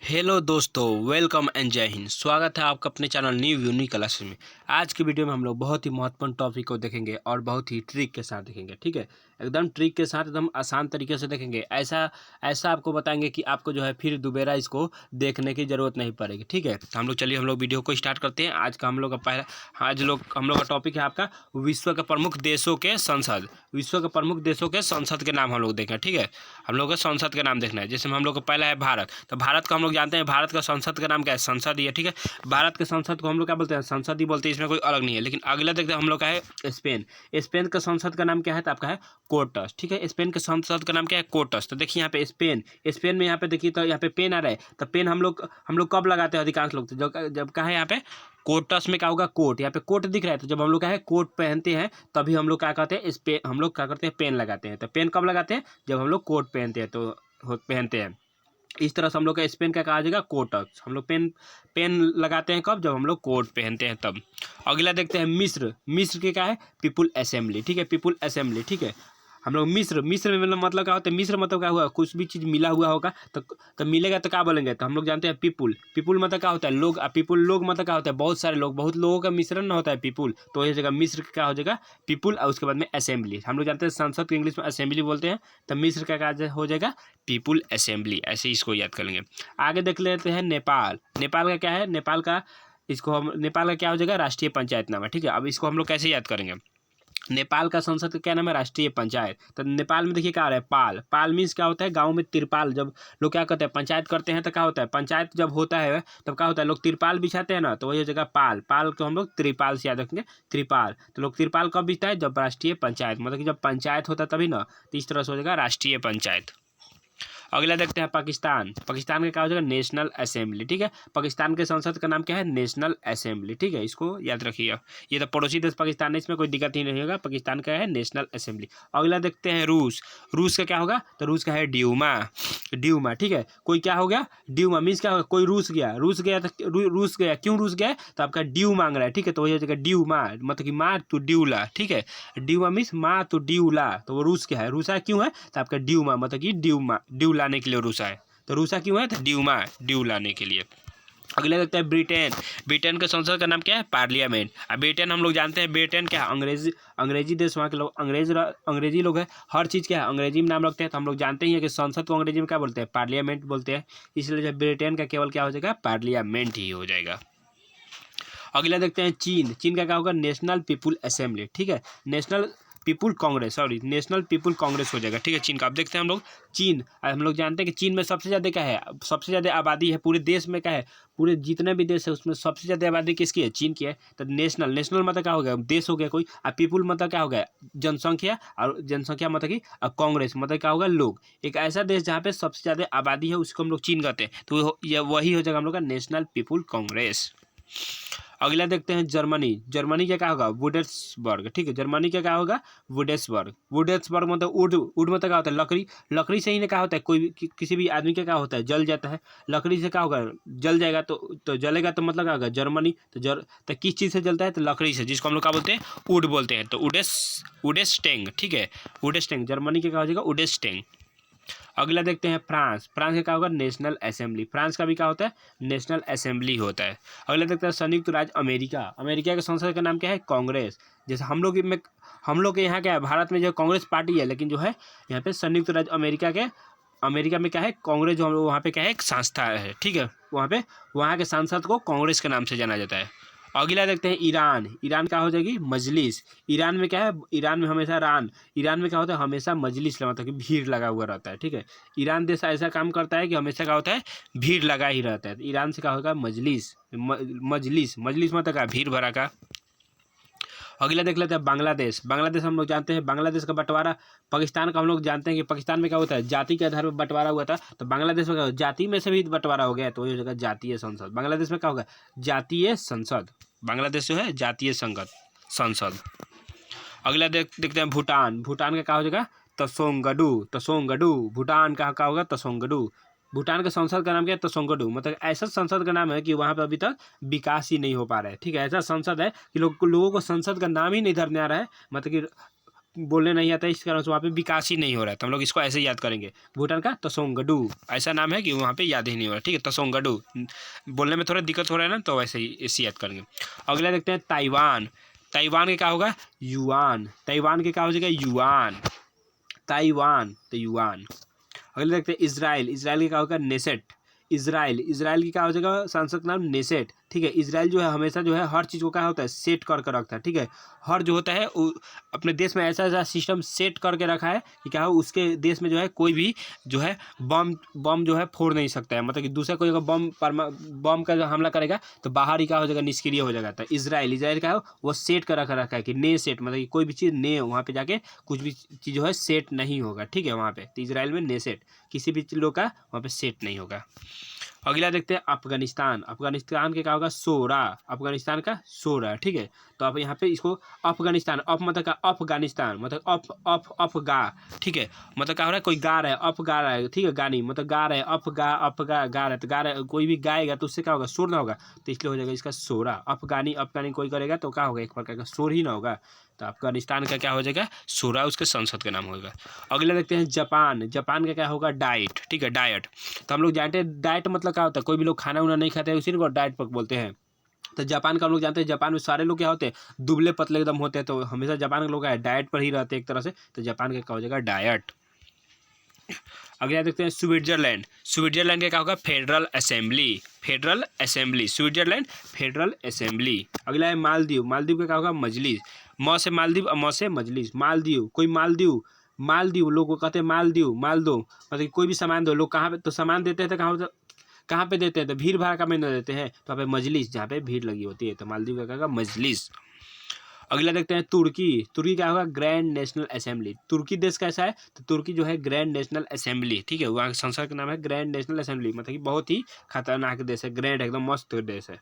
Hello दोस्तों, welcome and जय हिंद। स्वागत है आपका अपने चैनल न्यू यूनिक क्लासेस में। आज की वीडियो में हम लोग बहुत ही महत्वपूर्ण टॉपिक को देखेंगे और बहुत ही ट्रिक के साथ देखेंगे। ठीक है, एकदम ट्रिक के साथ एकदम आसान तरीके से देखेंगे। ऐसा ऐसा आपको बताएंगे कि आपको जो है फिर दोबारा इसको देखने की ज़रूरत नहीं पड़ेगी। ठीक है, तो हम लोग वीडियो को स्टार्ट करते हैं। आज का हम लोग का पहला हम लोग का टॉपिक है आपका विश्व के प्रमुख देशों के संसद। विश्व के प्रमुख देशों के संसद के नाम हम लोग देखें। ठीक है, हम लोग को संसद के नाम देखना है। जैसे हम लोग को पहला है भारत, तो भारत को हम लोग जानते हैं, भारत का संसद का नाम क्या है? संसद ही है। ठीक है, भारत के संसद को हम लोग क्या बोलते हैं? संसद ही बोलते हैं, इसमें कोई अलग नहीं है। लेकिन अगला देखते हैं हम लोग का है स्पेन। स्पेन का संसद का नाम क्या है? तो आपका है कोर्टस। ठीक है, स्पेन के संसद का नाम क्या है? कोर्टस। तो देखिए यहाँ पे स्पेन में यहाँ पे देखिए, तो यहाँ पे पेन आ रहा है। तो पेन हम लोग कब लगाते हैं? अधिकांश लोग तो जब कहा है यहाँ पे कोर्टस में क्या होगा? कोट। यहाँ पे कोट दिख रहा है, तो जब हम लोग क्या है कोट पहनते हैं तभी हम लोग क्या कहते हैं? स्पेन हम लोग क्या करते हैं? पेन लगाते हैं। तो पेन कब लगाते हैं? जब हम लोग कोट पहनते हैं तो पहनते हैं। इस तरह से हम लोग का स्पेन का कहा जाएगा कोटस। हम लोग पेन लगाते हैं कब? जब हम लोग कोट पहनते हैं तब। अगला देखते हैं मिस्र के क्या है? People assembly. ठीक है, पीपुल असेंबली। ठीक है, हम लोग मिस्र में मतलब क्या होता है? मिस्र मतलब क्या हुआ? कुछ भी चीज़ मिला हुआ होगा तो मिलेगा तो क्या बोलेंगे? तो हम लोग जानते हैं पीपुल मतलब क्या होता है? लोग। पीपुल लोग मतलब क्या होता है? बहुत सारे लोग, बहुत लोगों का मिश्रण होता है पीपुल। तो ये जगह मिस्र क्या हो जाएगा? पीपुल। और उसके बाद में असेंबली। हम लोग जानते हैं संसद को इंग्लिश में असेंबली बोलते हैं, तो मिस्र का क्या हो जाएगा? People assembly. ऐसे इसको याद कर लेंगे। आगे देख लेते हैं नेपाल। नेपाल का क्या है? नेपाल का क्या हो जाएगा? राष्ट्रीय पंचायत नाम है। ठीक है, अब इसको हम लोग कैसे याद करेंगे? नेपाल का संसद का क्या नाम है? राष्ट्रीय पंचायत। तो नेपाल में देखिए क्या आ रहा है? पाल मीन्स क्या होता है? गांव में तिरपाल। जब लोग क्या करते हैं? पंचायत करते हैं तो क्या होता है? पंचायत जब होता है तब क्या होता है? लोग तिरपाल बिछाते हैं ना, तो वही जगह पाल को हम लोग त्रिपाल से याद रखेंगे। त्रिपाल। तो लोग तिरपाल कब बिछता है? जब राष्ट्रीय पंचायत, मतलब कि जब पंचायत होता है तभी ना। तो इस तरह से हो जाएगा राष्ट्रीय पंचायत। अगला देखते हैं पाकिस्तान का क्या हो जाएगा? National assembly. ठीक है, पाकिस्तान के संसद का नाम क्या है? National assembly. ठीक है, इसको याद रखिए। ये तो पड़ोसी देश पाकिस्तान है, इसमें कोई दिक्कत ही नहीं होगा। पाकिस्तान का है नेशनल असेंबली। अगला देखते हैं रूस का क्या होगा? तो रूस का है ड्यूमा। ठीक है, कोई क्या हो गया? ड्यूमा मीन्स क्या होगा? कोई रूस गया तो रूस गया। क्यों रूस गया? तो आपका ड्यू मांग रहा है। ठीक है, तो वही हो जाएगा ड्यूमा, मतलब कि माँ तो ड्यूला। ठीक है, ड्यूमा मीन्स माँ तो ड्यूला, तो वो रूस क्या है? रूसा क्यों है? तो आपका ड्यूमा, मतलब कि ड्यू लाने के लिए रूसा है। तो रूसा क्यों है? तो ड्यू लाने के लिए। अगले देखते हैं ब्रिटेन के संसद का नाम क्या है? पार्लियामेंट। अब ब्रिटेन हम लोग जानते हैं, ब्रिटेन क्या है? अंग्रेजी देश। वहाँ के लोग अंग्रेजी लोग हैं। हर चीज़ क्या है? अंग्रेजी में नाम रखते हैं। तो हम लोग जानते ही हैं कि संसद को अंग्रेजी में क्या बोलते हैं? पार्लियामेंट बोलते हैं। इसलिए जब ब्रिटेन का केवल क्या हो जाएगा? पार्लियामेंट ही हो जाएगा। अगला देखते हैं चीन का क्या होगा? National people assembly. ठीक है, नेशनल पीपुल कांग्रेस हो जाएगा। ठीक है, चीन का। अब देखते हैं हम लोग चीन। हम लोग जानते हैं कि चीन में सबसे ज़्यादा क्या है? सबसे ज़्यादा आबादी है पूरे देश में। क्या है? पूरे जितने भी देश है उसमें सबसे ज़्यादा आबादी किसकी है? चीन की है। तो नेशनल मतलब क्या हो गया? देश हो गया कोई। और पीपुल मतलब क्या हो गया? जनसंख्या। और जनसंख्या मतलब कि कांग्रेस मतलब क्या होगा? लोग। एक ऐसा देश जहाँ पे सबसे ज़्यादा आबादी है उसको हम लोग चीन कहते हैं। तो वही हो जाएगा हम लोग का नेशनल पीपुल कांग्रेस। अगला देखते हैं जर्मनी का क्या होगा? वुडेस्बर्ग। ठीक है, जर्मनी का क्या होगा? वुडेस्बर्ग मतलब वुड मतलब क्या होता है? लकड़ी से ही ना क्या होता है? कोई भी किसी भी आदमी का क्या होता है? जल जाता है। लकड़ी से क्या होगा? जल जाएगा तो जलेगा, तो मतलब क्या होगा? जर्मनी। तो किस चीज़ से जलता है? तो लकड़ी से, जिसको हम लोग क्या बोलते हैं? वुड बोलते हैं। तो वुडेस्टेंग। ठीक है, वुडेस्टेंग। जर्मनी का क्या हो जाएगा? वुडेस्टेंग। अगला देखते हैं फ्रांस का क्या होगा? National assembly. फ्रांस का भी क्या होता है? नेशनल असेंबली होता है। अगला देखते हैं संयुक्त राज्य अमेरिका के संसद का नाम क्या है? कांग्रेस। जैसे हम लोग के यहाँ क्या है? भारत में जो कांग्रेस पार्टी है, लेकिन जो है यहाँ पे संयुक्त राज्य अमेरिका में क्या है? कांग्रेस जो वहाँ पे क्या है? एक संस्था है। ठीक है, वहाँ के सांसद को कांग्रेस के नाम से जाना जाता है। अगला देखते हैं ईरान का हो जाएगी मजलिस। ईरान में क्या है? ईरान में क्या होता है? हमेशा मजलिस मतलब कि भीड़ लगा हुआ रहता है। ठीक है, ईरान देश ऐसा काम करता है कि हमेशा क्या होता है? भीड़ लगा ही रहता है। ईरान से क्या होगा? मजलिस मतलब क्या? भीड़ भरा का। अगला देख लेते हैं बांग्लादेश हम लोग जानते हैं बांग्लादेश का बंटवारा। पाकिस्तान का हम लोग जानते हैं कि पाकिस्तान में क्या होता है? जाति के आधार पर बंटवारा हुआ था। तो बांग्लादेश में क्या होगा? जाति में से भी बंटवारा हो गया, तो ये जगह जातीय संसद। बांग्लादेश में क्या होगा? जातीय संसद। बांग्लादेश जो है जातीय संसद। अगला देखते हैं भूटान का क्या हो जाएगा? तसोंगडू। भूटान का क्या होगा? तसोंगडू। भूटान के संसद का नाम क्या है? तसोंगडू। मतलब ऐसा संसद का नाम है कि वहाँ पे अभी तक विकास ही नहीं हो पा रहा है। ठीक है, ऐसा संसद है कि लोगों को संसद का नाम ही नहीं धरने आ रहा है। मतलब कि बोलने नहीं आता है, इस कारण से वहाँ पे विकास ही नहीं हो रहा है, तो हम लोग इसको ऐसे याद करेंगे। भूटान का तसोंगडू ऐसा नाम है कि वहाँ पे याद ही नहीं हो रहा, ठीक है, तसोंगडू बोलने में थोड़ा दिक्कत हो रहा है ना, तो वैसे ही इसे याद करेंगे। अगला देखते हैं ताइवान। ताइवान के क्या होगा, युआन। ताइवान के क्या हो जाएगा, युआन। ताइवान तो युआन। अगले देखते हैं इजराइल। इजराइल के क्या होगा, नेसेट। इजराइल, इजराइल की क्या हो जाएगा सांसद नाम, नेसेट, ठीक है। इजराइल जो है हमेशा जो है हर चीज़ को क्या होता है, सेट कर कर रखता है, ठीक है। हर जो होता है अपने देश में ऐसा ऐसा सिस्टम सेट करके रखा है कि क्या हो, उसके देश में जो है कोई भी जो है बम बम जो है फोड़ नहीं सकता है, मतलब कि दूसरा कोई अगर बम का जो हमला करेगा तो बाहर ही क्या हो जाएगा, निष्क्रिय हो जाएगा। तो इजराइल, इजराइल क्या हो, वो सेट कर रखा है कि ने सेट, मतलब कि कोई भी चीज़ ने वहाँ पे जाके कुछ भी चीज़ जो है सेट नहीं होगा, ठीक है। वहाँ पे तो इजराइल में ने सेट किसी भी लोग का वहाँ पे सेट नहीं होगा। अगला देखते हैं अफगानिस्तान। अफगानिस्तान के क्या होगा, सोरा। अफगानिस्तान का सोरा, ठीक है। तो आप यहाँ पे इसको अफगानिस्तान, अफ मतलब का अफगानिस्तान मतलब अफ गा, ठीक है। मतलब क्या हो रहा है, कोई गा रहा है, अफ गा रहा है, ठीक है, गानी मतलब गा रहा है, अफ गा गा रहा है, तो गा रहा है, कोई भी गाएगा तो उससे क्या होगा, शोर ना होगा, तो इसलिए हो जाएगा इसका सोरा। अफगानी अफगानी कोई करेगा तो क्या होगा, एक प्रकार का शोर ही ना होगा, तो अफगानिस्तान का क्या हो जाएगा, सोरा उसके संसद का नाम होगा। अगला देखते हैं जापान। जापान का क्या होगा, डाइट, ठीक है, डाइट। तो हम लोग जानते हैं डाइट मतलब क्या होता है, कोई भी लोग खाना उना नहीं खाते हैं उसी को डाइट पर बोलते हैं। तो जापान का हम लोग जानते हैं, जापान में सारे लोग क्या होते हैं, दुबले पतले एकदम होते हैं, तो हमेशा जापान के लोग डाइट पर ही रहते हैं एक तरह से, तो जापान का क्या हो जाएगा, डाइट। अगला देखते हैं स्विट्जरलैंड। स्विट्जरलैंड का क्या होगा, federal assembly. Federal assembly, Switzerland federal assembly. अगला है मालदीव। मालदीव का क्या होगा, मजलिस। म से मालदीव और म से मजलिस, मालदीव। कोई मालदीव, मालदीव लोग को कहते हैं मालदीव, माल दो, मतलब कोई भी सामान दो। लोग कहाँ पे तो सामान देते हैं, तो कहाँ पे देते हैं, तो भीड़ भाड़ का में न देते हैं, तो यहाँ पे मजलिस, जहाँ पे भीड़ लगी होती है, तो मालदीव का क्या होगा, मजलिस। अगला देखते हैं तुर्की। तुर्की क्या होगा, ग्रैंड नेशनल असेंबली। तुर्की देश कैसा है, तो तुर्की जो है ग्रैंड नेशनल असेंबली, ठीक है, वहाँ के संसद का नाम है ग्रैंड नेशनल असेंबली, मतलब कि बहुत ही खतरनाक देश है, ग्रैंड एकदम मस्त देश है,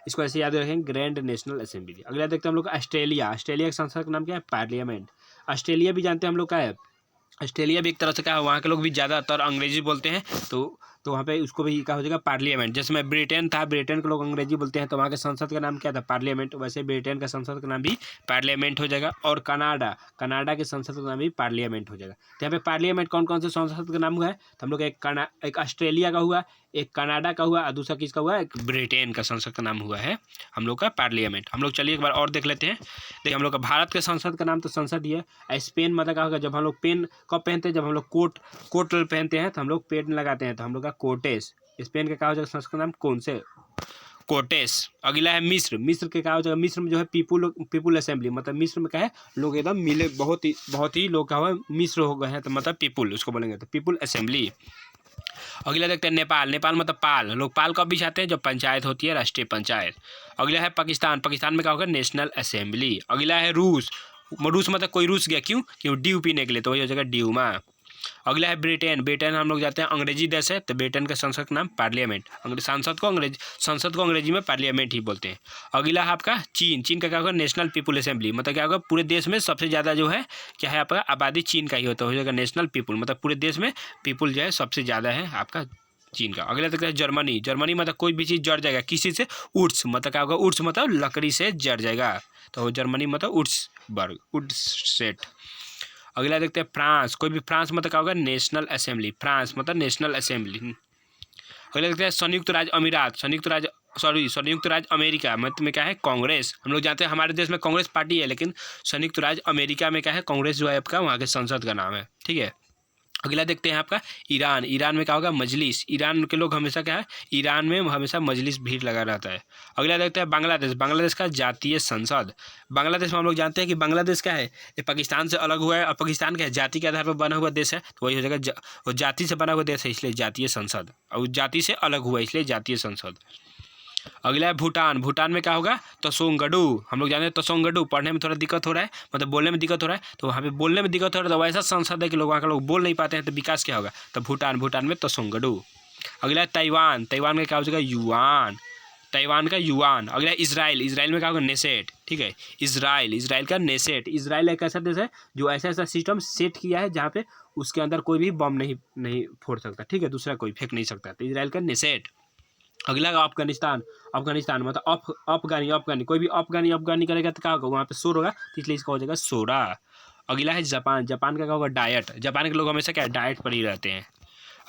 इसको ऐसे याद रखेंगे, ग्रैंड नेशनल असेंबली। अगला देखते हैं हम लोग ऑस्ट्रेलिया। ऑस्ट्रेलिया के संसद का नाम क्या है, पार्लियामेंट। ऑस्ट्रेलिया भी जानते हैं हम लोग क्या है, ऑस्ट्रेलिया भी एक तरह से क्या है, वहाँ के लोग भी ज़्यादातर अंग्रेजी बोलते हैं, तो वहाँ पे उसको भी क्या हो जाएगा, पार्लियामेंट। जैसे मैं ब्रिटेन था, ब्रिटेन के लोग अंग्रेजी बोलते हैं, तो वहाँ के संसद का नाम क्या था, पार्लियामेंट, वैसे ब्रिटेन का संसद का नाम भी पार्लियामेंट हो जाएगा। और कनाडा, कनाडा के संसद का नाम भी पार्लियामेंट हो जाएगा। तो यहाँ पे पार्लियामेंट कौन कौन से संसद का नाम हुआ है, तो हम लोग एक ऑस्ट्रेलिया का हुआ, एक कनाडा का हुआ और दूसरा किसका हुआ, एक ब्रिटेन का संसद का नाम हुआ है हम लोग का पार्लियामेंट। हम लोग चलिए एक बार और देख लेते हैं। देखिए हम लोग का भारत के संसद का नाम तो संसद ही है। स्पेन मतलब क्या होगा, जब हम लोग पेन कब पहनते हैं, जब हम लोग कोट पहनते हैं तो हम लोग पेन लगाते हैं, तो हम लोग का कोटेस। स्पेन का क्या हो जाएगा संसद का नाम, कौन से, कोटेस। अगला है मिस्र। मिस्र के क्या हो जाएगा, मिस्र में जो है पीपुल असेंबली, मतलब मिस्र में क्या है, लोग एकदम मिले, बहुत ही लोग क्या हुआ मिस्र हो गए हैं, तो मतलब पीपुल उसको बोलेंगे, तो पीपुल असेंबली। अगला देखते हैं नेपाल। नेपाल मतलब पाल, लोग पाल कब बिछाते हैं, जब पंचायत होती है, राष्ट्रीय पंचायत। अगला है पाकिस्तान। पाकिस्तान में क्या होगा, नेशनल असेंबली। अगला है रूस। रूस मतलब कोई रूस गया, क्यों ड्यू पीने के लिए, तो वही हो जाएगा ड्यूमा। अगला है ब्रिटेन। ब्रिटेन हम लोग जाते हैं अंग्रेजी देश है, तो ब्रिटेन का संसद का नाम पार्लियामेंट। संसद को अंग्रेजी में पार्लियामेंट ही बोलते हैं। अगला है आपका चीन। चीन का क्या होगा, नेशनल पीपुल असेंबली, मतलब क्या होगा, पूरे देश में सबसे ज़्यादा जो है क्या है आपका, आबादी चीन का ही होता है, हो जाएगा नेशनल पीपुल, मतलब पूरे देश में पीपुल जो है सबसे ज़्यादा है आपका चीन का। अगला तक है जर्मनी। जर्मनी मतलब कोई भी चीज़ जड़ जाएगा किसी से, उड्स मतलब क्या होगा, उड्स मतलब लकड़ी से जड़ जाएगा, तो जर्मनी मतलब उड्स सेट। अगला देखते हैं फ्रांस। कोई भी फ्रांस मतलब क्या होगा, नेशनल असेंबली। फ्रांस मतलब नेशनल असेंबली। अगला देखते हैं संयुक्त राज्य अमीरात। संयुक्त राज्य अमेरिका मतलब में क्या है, कांग्रेस। हम लोग जानते हैं हमारे देश में कांग्रेस पार्टी है, लेकिन संयुक्त राज्य अमेरिका में क्या है, कांग्रेस जो है आपका वहाँ के संसद का नाम है, ठीक है। अगला देखते हैं आपका ईरान। ईरान में क्या होगा, मजलिस। ईरान के लोग हमेशा क्या है, ईरान में हमेशा मजलिस भीड़ लगा रहता है। अगला देखते हैं बांग्लादेश। बांग्लादेश का जातीय संसद। बांग्लादेश में हम लोग जानते हैं कि बांग्लादेश क्या है, ये पाकिस्तान से अलग हुआ है, और पाकिस्तान क्या है, जाति के आधार पर बना हुआ देश है, तो वही हो जाएगा वो जाति से बना हुआ देश है, इसलिए जातीय संसद, और जाति से अलग हुआ इसलिए जातीय संसद। अगला है भूटान। भूटान में क्या होगा, तसोंगडू। हम लोग जानते हैं तसोंगडू, पढ़ने में थोड़ा दिक्कत हो रहा है, मतलब बोलने में दिक्कत हो रहा है, तो वहाँ पे बोलने में दिक्कत हो रहा है, तो वैसा संसद है कि लोग वहाँ के लोग बोल नहीं पाते हैं, तो विकास क्या होगा, तो भूटान में तसोंगडू। अगला है ताइवान। ताइवान में क्या हो जाएगा, युआन। ताइवान का युआन। अगला है इसराइल। इसराइल में क्या होगा, नेसेट, ठीक है। इसराइल का नेसेट। इसराइल एक ऐसा देश है जो ऐसा ऐसा सिस्टम सेट किया है जहाँ पे उसके अंदर कोई भी बम नहीं फोड़ सकता, ठीक है, दूसरा कोई फेंक नहीं सकता, तो इसराइल का नेसेट। अगला अफगानिस्तान। अफगानिस्तान मतलब अफगानी कोई भी अफगानी करेगा तो क्या होगा, वहाँ पे शोर होगा, तो इसलिए इसका हो जाएगा सोरा। अगला है जापान, जापान का क्या होगा डाइट, जापान के लोग हमेशा क्या डाइट पर ही रहते हैं।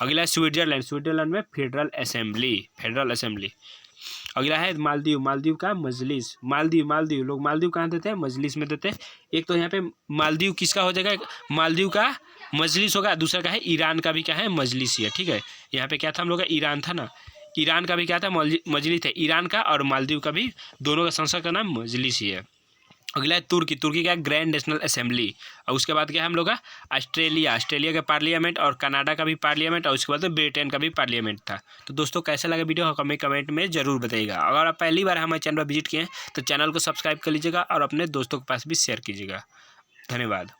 अगला है स्विट्जरलैंड, स्विट्जरलैंड में फेडरल असेंबली, फेडरल असेंबली। अगला है मालदीव, मालदीव का मजलिस, मालदीव, मालदीव लोग मालदीव कहाँ देते हैं, मजलिस में देते हैं। एक तो यहाँ पे मालदीव किसका हो जाएगा, मालदीव का मजलिस होगा, दूसरा का है ईरान का भी क्या है मजलिस ही है, ठीक है। यहाँ पे क्या था हम लोग का ईरान था ना, ईरान का भी क्या था मजलिस है, ईरान का और मालदीव का भी दोनों का संसद का नाम मजलिस ही है। अगला है तुर्की, तुर्की का ग्रैंड नेशनल असेंबली। और उसके बाद क्या है हम लोग का ऑस्ट्रेलिया, ऑस्ट्रेलिया का पार्लियामेंट और कनाडा का भी पार्लियामेंट और उसके बाद ब्रिटेन का भी पार्लियामेंट था। तो दोस्तों कैसा लगा वीडियो हमें कमेंट में ज़रूर बताइएगा। अगर आप पहली बार हमारे चैनल पर विजिट किए हैं तो चैनल को सब्सक्राइब कर लीजिएगा और अपने दोस्तों के पास भी शेयर कीजिएगा। धन्यवाद।